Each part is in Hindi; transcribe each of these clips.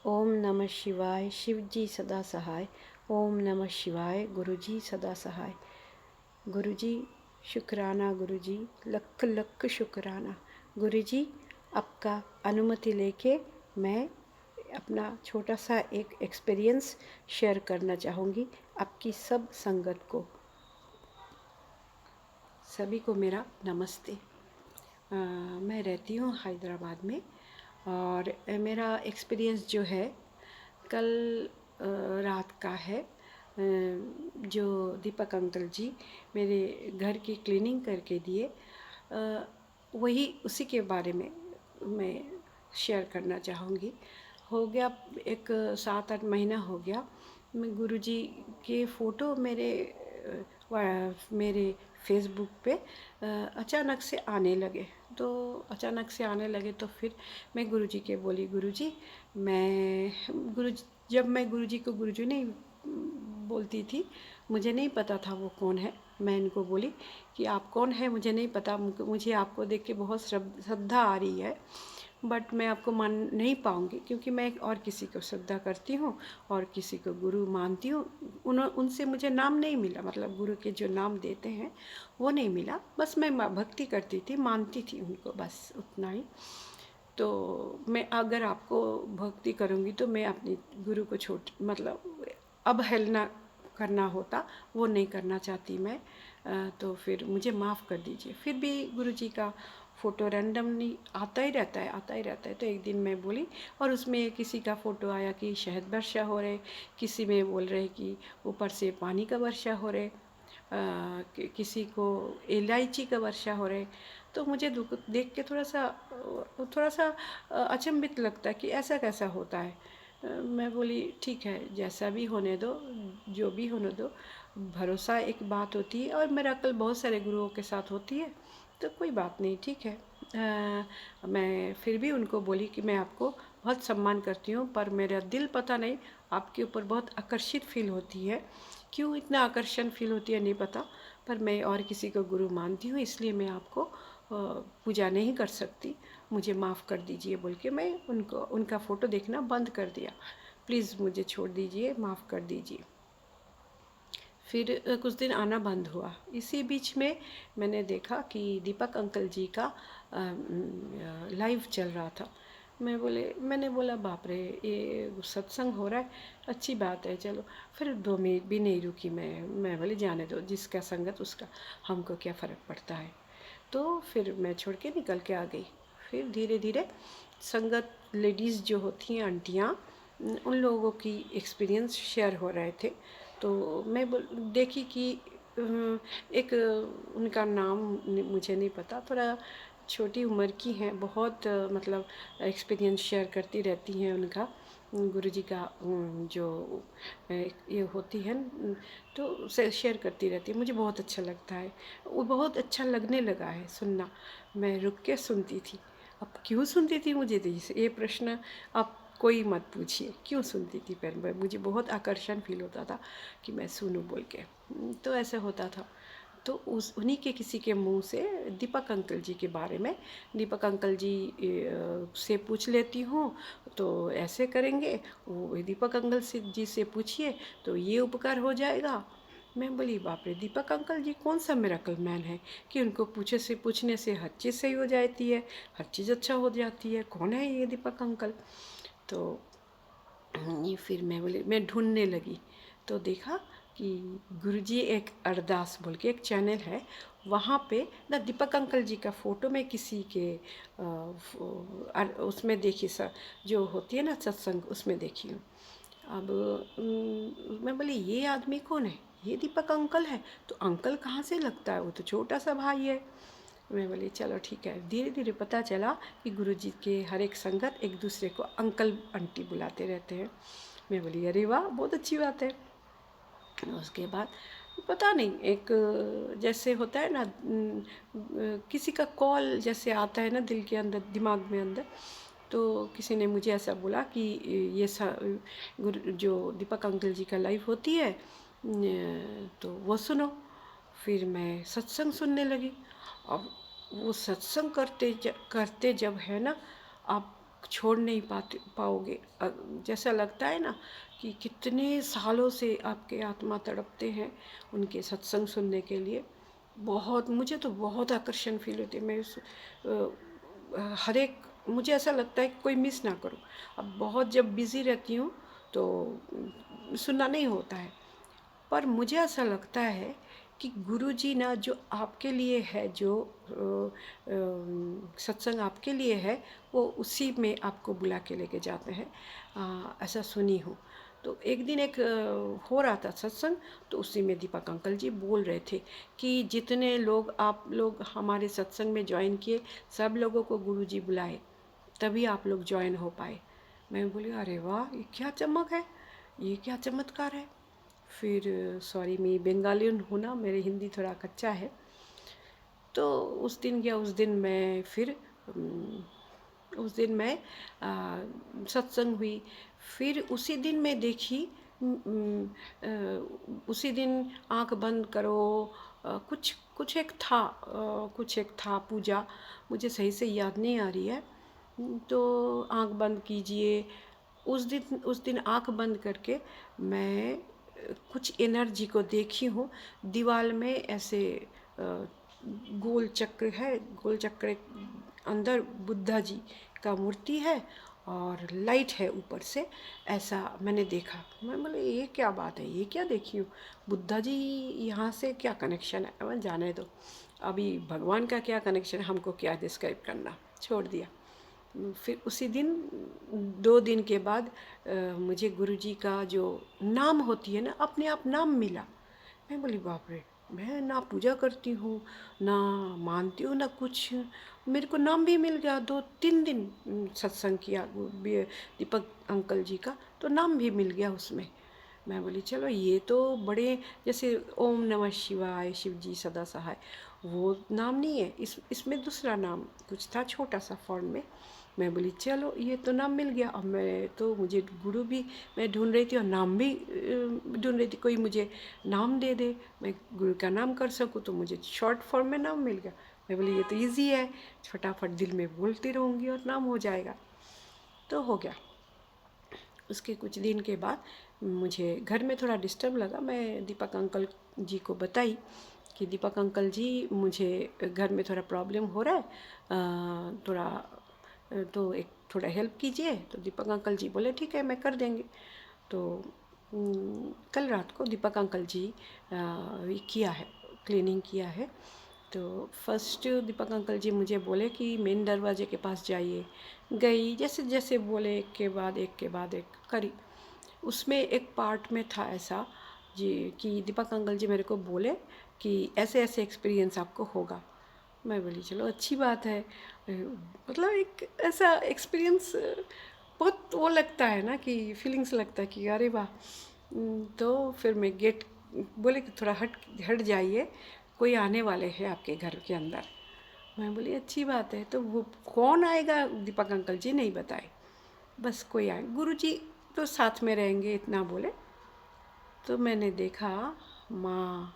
ओम नमः शिवाय। शिव जी सदा सहाय। ओम नमः शिवाय। गुरु जी सदा सहाय। गुरु जी शुक्राना। गुरु जी लख लख शुक्राना। गुरु जी आपका अनुमति लेके मैं अपना छोटा सा एक एक्सपीरियंस शेयर करना चाहूँगी आपकी सब संगत को। सभी को मेरा नमस्ते। मैं रहती हूँ हैदराबाद में और मेरा एक्सपीरियंस जो है कल रात का है। जो दीपक अंकल जी मेरे घर की क्लीनिंग करके दिए, वही उसी के बारे में मैं शेयर करना चाहूँगी। हो गया एक 7-8 महीना हो गया। मैं गुरुजी के फ़ोटो मेरे फेसबुक पे अचानक से आने लगे। तो फिर मैं गुरुजी के बोली, गुरुजी जब मैं गुरुजी को गुरुजी नहीं बोलती थी, मुझे नहीं पता था वो कौन है। मैं इनको बोली कि आप कौन है मुझे नहीं पता, मुझे आपको देख के बहुत श्रद्धा आ रही है, बट मैं आपको मान नहीं पाऊँगी क्योंकि मैं और किसी को श्रद्धा करती हूँ और किसी को गुरु मानती हूँ। उनसे मुझे नाम नहीं मिला, मतलब गुरु के जो नाम देते हैं वो नहीं मिला। बस मैं भक्ति करती थी, मानती थी उनको, बस उतना ही। तो मैं अगर आपको भक्ति करूँगी तो मैं अपनी गुरु को मतलब अवहेलना करना होता, वो नहीं करना चाहती मैं। तो फिर मुझे माफ़ कर दीजिए। फिर भी गुरुजी का फ़ोटो रैंडमली आता ही रहता है। तो एक दिन मैं बोली और उसमें किसी का फ़ोटो आया कि शहद वर्षा हो रहे, किसी में बोल रहे कि ऊपर से पानी का वर्षा हो रहे, किसी को इलायची का वर्षा हो रहे। तो मुझे देख के थोड़ा सा अचंभित लगता है कि ऐसा कैसा होता है। मैं बोली ठीक है, जैसा भी होने दो, जो भी होने दो। भरोसा एक बात होती है और मिरेकल बहुत सारे गुरुओं के साथ होती है, तो कोई बात नहीं, ठीक है। मैं फिर भी उनको बोली कि मैं आपको बहुत सम्मान करती हूँ, पर मेरा दिल पता नहीं आपके ऊपर बहुत आकर्षित फील होती है। क्यों इतना आकर्षण फील होती है नहीं पता, पर मैं और किसी को गुरु मानती हूँ, इसलिए मैं आपको पूजा नहीं कर सकती, मुझे माफ़ कर दीजिए बोल के मैं उनका फ़ोटो देखना बंद कर दिया। प्लीज़ मुझे छोड़ दीजिए, माफ़ कर दीजिए। फिर कुछ दिन आना बंद हुआ। इसी बीच में मैंने देखा कि दीपक अंकल जी का लाइव चल रहा था। मैंने बोला बाप रे, ये सत्संग हो रहा है, अच्छी बात है, चलो। फिर 2 मिनट भी नहीं रुकी मैं बोली जाने दो, जिसका संगत उसका, हमको क्या फ़र्क पड़ता है। तो फिर मैं छोड़ के निकल के आ गई। फिर धीरे धीरे संगत लेडीज़ जो होती हैं, आंटियाँ, उन लोगों की एक्सपीरियंस शेयर हो रहे थे। तो मैं देखी कि एक उनका नाम मुझे नहीं पता, थोड़ा छोटी उम्र की हैं, बहुत मतलब एक्सपीरियंस शेयर करती रहती हैं उनका, गुरुजी का जो ये होती है तो शेयर करती रहती है। मुझे बहुत अच्छा लगता है, वो बहुत अच्छा लगने लगा है सुनना। मैं रुक के सुनती थी। अब क्यों सुनती थी, मुझे ये प्रश्न आप कोई मत पूछिए क्यों सुनती थी, पर मुझे बहुत आकर्षण फील होता था कि मैं सुनूं बोल के। तो ऐसे होता था। तो उन्हीं के किसी के मुंह से दीपक अंकल जी के बारे में, दीपक अंकल जी से पूछ लेती हूँ तो ऐसे करेंगे, वो दीपक अंकल जी से पूछिए तो ये उपकार हो जाएगा। मैं बोली बाप रे, दीपक अंकल जी कौन सा मिरेकल मैन है कि उनको पूछने से हर चीज़ सही हो जाती है, हर चीज़ अच्छा हो जाती है, कौन है ये दीपक अंकल। तो ये फिर मैं बोली, मैं ढूंढने लगी तो देखा कि गुरुजी एक अरदास बोल के एक चैनल है, वहाँ पे ना दीपक अंकल जी का फ़ोटो में किसी के उसमें देखी जो होती है ना सत्संग, उसमें देखी हूँ। अब मैं बोली ये आदमी कौन है, ये दीपक अंकल है, तो अंकल कहाँ से लगता है, वो तो छोटा सा भाई है। मैं बोली चलो ठीक है। धीरे धीरे पता चला कि गुरुजी के हर एक संगत एक दूसरे को अंकल आंटी बुलाते रहते हैं। मैं बोली अरे वाह, बहुत अच्छी बात है। उसके बाद पता नहीं, एक जैसे होता है ना, किसी का कॉल जैसे आता है ना दिल के अंदर, दिमाग में अंदर, तो किसी ने मुझे ऐसा बोला कि ये जो दीपक अंकल जी का लाइव होती है तो वो सुनो। फिर मैं सत्संग सुनने लगी। अब वो सत्संग करते जब है ना, आप छोड़ नहीं पाओगे। जैसा लगता है ना कि कितने सालों से आपके आत्मा तड़पते हैं उनके सत्संग सुनने के लिए। बहुत, मुझे तो बहुत आकर्षण फील होती है। मैं हर एक, मुझे ऐसा लगता है कि कोई मिस ना करूं। अब बहुत जब बिज़ी रहती हूँ तो सुनना नहीं होता है, पर मुझे ऐसा लगता है कि गुरुजी ना जो आपके लिए है, जो सत्संग आपके लिए है, वो उसी में आपको बुला के लेके जाते हैं। ऐसा सुनी हूँ। तो एक दिन एक हो रहा था सत्संग, तो उसी में दीपक अंकल जी बोल रहे थे कि जितने लोग आप लोग हमारे सत्संग में ज्वाइन किए, सब लोगों को गुरुजी बुलाए, तभी आप लोग ज्वाइन हो पाए। मैं बोली अरे वाह, ये क्या चमक है, ये क्या चमत्कार है। फिर सॉरी, मैं बंगाली हूँ ना, मेरे हिंदी थोड़ा कच्चा है। तो उस दिन क्या, उस दिन मैं फिर उस दिन मैं सत्संग हुई। फिर उसी दिन मैं देखी, उसी दिन आंख बंद करो, कुछ कुछ एक था, कुछ एक था पूजा, मुझे सही से याद नहीं आ रही है। तो आंख बंद कीजिए। उस दिन आंख बंद करके मैं कुछ एनर्जी को देखी हूँ। दीवार में ऐसे गोल चक्र है, गोल चक्र अंदर बुद्धा जी का मूर्ति है और लाइट है ऊपर से, ऐसा मैंने देखा। मैं बोले ये क्या बात है, ये क्या देखी हूँ, बुद्धा जी यहाँ से क्या कनेक्शन है। मैं जाने दो, अभी भगवान का क्या कनेक्शन है, हमको क्या डिस्क्राइब करना, छोड़ दिया। फिर उसी दिन 2 दिन के बाद मुझे गुरुजी का जो नाम होती है ना, अपने आप नाम मिला। मैं बोली बाप रे, मैं ना पूजा करती हूँ, ना मानती हूँ, ना कुछ, मेरे को नाम भी मिल गया। 2-3 दिन सत्संग किया दीपक अंकल जी का, तो नाम भी मिल गया उसमें। मैं बोली चलो, ये तो बड़े, जैसे ओम नमः शिवाय, शिव जी सदा सहाय, वो नाम नहीं है, इसमें दूसरा नाम कुछ था छोटा सा फॉर्म में। मैं बोली चलो, ये तो नाम मिल गया। अब मैं तो, मुझे गुरु भी मैं ढूंढ रही थी और नाम भी ढूंढ रही थी, कोई मुझे नाम दे दे, मैं गुरु का नाम कर सकूँ। तो मुझे शॉर्ट फॉर्म में नाम मिल गया। मैं बोली ये तो ईजी है, फटाफट दिल में बोलती रहूँगी और नाम हो जाएगा। तो हो गया। उसके कुछ दिन के बाद मुझे घर में थोड़ा डिस्टर्ब लगा। मैं दीपक अंकल जी को बताई कि दीपक अंकल जी, मुझे घर में थोड़ा प्रॉब्लम हो रहा है, तो एक थोड़ा हेल्प कीजिए। तो दीपक अंकल जी बोले ठीक है, मैं कर देंगे। तो कल रात को दीपक अंकल जी किया है, क्लीनिंग किया है। तो फर्स्ट दीपक अंकल जी मुझे बोले कि मेन दरवाजे के पास जाइए। गई, जैसे जैसे बोले एक के बाद एक के बाद एक करी। उसमें एक पार्ट में था ऐसा जी कि दीपक अंकल जी मेरे को बोले कि ऐसे ऐसे एक्सपीरियंस आपको होगा। मैं बोली चलो अच्छी बात है। मतलब एक ऐसा एक्सपीरियंस बहुत वो लगता है ना, कि फीलिंग्स लगता है कि अरे वाह। तो फिर मैं गेट बोले कि थोड़ा हट हट जाइए, कोई आने वाले हैं आपके घर के अंदर। मैं बोली अच्छी बात है। तो वो कौन आएगा, दीपक अंकल जी नहीं बताए, बस कोई आए, गुरुजी तो साथ में रहेंगे, इतना बोले। तो मैंने देखा माँ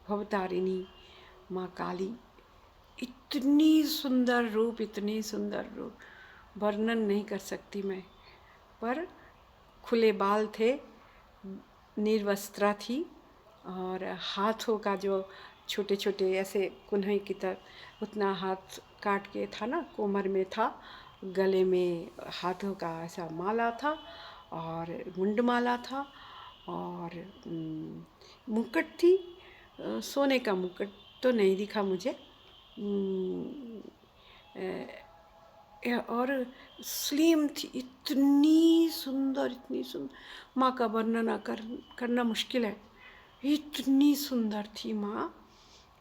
भवतारिणी, माँ काली, इतनी सुंदर रूप, इतनी सुंदर रूप, वर्णन नहीं कर सकती मैं। पर खुले बाल थे, निर्वस्त्रा थी, और हाथों का जो छोटे छोटे ऐसे कुन्हई की तरह उतना हाथ काट के था ना, कोमर में था, गले में हाथों का ऐसा माला था, और मुंड माला था, और मुकुट थी। सोने का मुकुट तो नहीं दिखा मुझे। और स्लिम थी, इतनी सुंदर, इतनी सुंदर, माँ का वर्णन करना मुश्किल है। इतनी सुंदर थी माँ।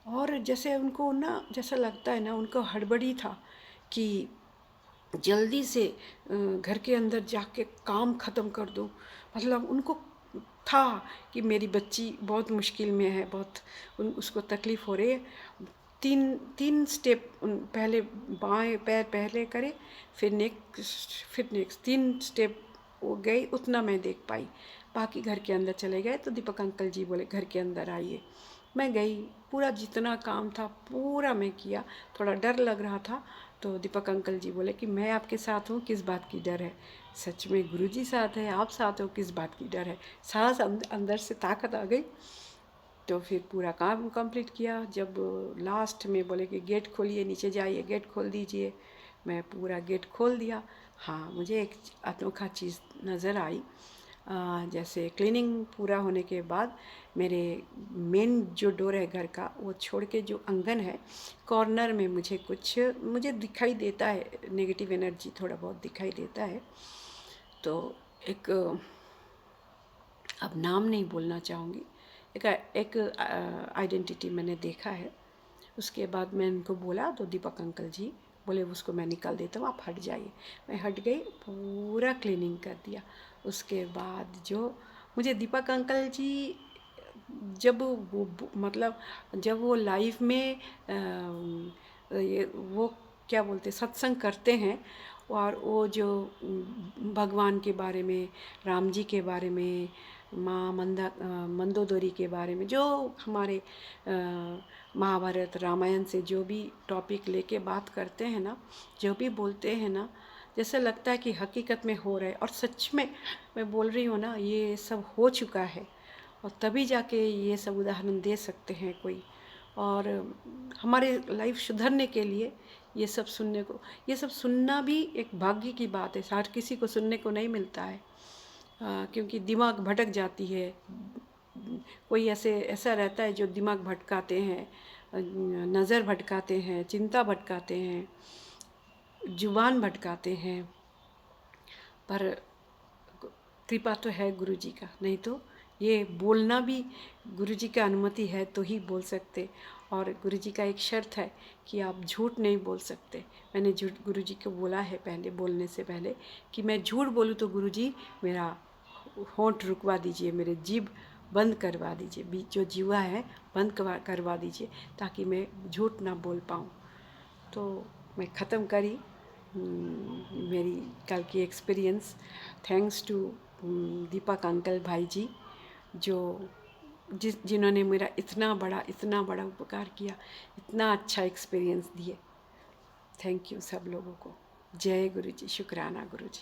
और जैसे उनको ना, जैसा लगता है ना, उनको हड़बड़ी था कि जल्दी से घर के अंदर जाके काम ख़त्म कर दूँ। मतलब उनको था कि मेरी बच्ची बहुत मुश्किल में है, बहुत उसको तकलीफ़ हो रही है। तीन तीन स्टेप पहले बाएं पैर पहले करे, फिर नेक्स्ट 3 स्टेप वो गई, उतना मैं देख पाई। बाकी घर के अंदर चले गए। तो दीपक अंकल जी बोले घर के अंदर आइए। मैं गई, पूरा जितना काम था पूरा मैं किया। थोड़ा डर लग रहा था, तो दीपक अंकल जी बोले कि मैं आपके साथ हूँ, किस बात की डर है। सच में गुरुजी साथ है, आप साथ हो, किस बात की डर है। सांस अंदर से ताकत आ गई। तो फिर पूरा काम कंप्लीट किया। जब लास्ट में बोले कि गेट खोलिए, नीचे जाइए, गेट खोल दीजिए, मैं पूरा गेट खोल दिया। हाँ, मुझे एक अनोखा चीज़ नज़र आई। जैसे क्लीनिंग पूरा होने के बाद मेरे मेन जो डोर है घर का, वो छोड़ के जो आंगन है, कॉर्नर में मुझे दिखाई देता है, नेगेटिव एनर्जी थोड़ा बहुत दिखाई देता है। तो एक, अब नाम नहीं बोलना चाहूँगी, एक आइडेंटिटी मैंने देखा है। उसके बाद मैं इनको बोला तो दीपक अंकल जी बोले उसको मैं निकाल देता हूँ, आप हट जाइए। मैं हट गई, पूरा क्लीनिंग कर दिया। उसके बाद जो मुझे दीपक अंकल जी जब मतलब जब वो लाइफ में वो क्या बोलते सत्संग करते हैं, और वो जो भगवान के बारे में, राम जी के बारे में, माँ मंदोदरी के बारे में, जो हमारे महाभारत रामायण से जो भी टॉपिक लेके बात करते हैं ना, जो भी बोलते हैं ना, जैसे लगता है कि हकीकत में हो रहा है। और सच में मैं बोल रही हूँ ना, ये सब हो चुका है, और तभी जाके ये सब उदाहरण दे सकते हैं कोई। और हमारे लाइफ सुधरने के लिए ये सब सुनना भी एक भाग्य की बात है। हर किसी को सुनने को नहीं मिलता है, क्योंकि दिमाग भटक जाती है। कोई ऐसा रहता है जो दिमाग भटकाते हैं, नज़र भटकाते हैं, चिंता भटकाते हैं, जुबान भटकाते हैं। पर कृपा तो है गुरु जी का, नहीं तो ये बोलना भी गुरु जी का अनुमति है तो ही बोल सकते। और गुरु जी का एक शर्त है कि आप झूठ नहीं बोल सकते। मैंने झूठ गुरु जी को बोला है पहले, बोलने से पहले, कि मैं झूठ बोलूँ तो गुरु जी मेरा होंठ रुकवा दीजिए, मेरे जीभ बंद करवा दीजिए, बीच जो जीवा है बंद करवा दीजिए, ताकि मैं झूठ ना बोल पाऊँ। तो मैं ख़त्म करी मेरी कल की experience. Thanks to Deepak uncle भाई जी, जो जिन्होंने मेरा इतना बड़ा उपकार किया, इतना अच्छा एक्सपीरियंस दिए। थैंक यू सब लोगों को। जय गुरु जी, शुक्राना गुरु जी।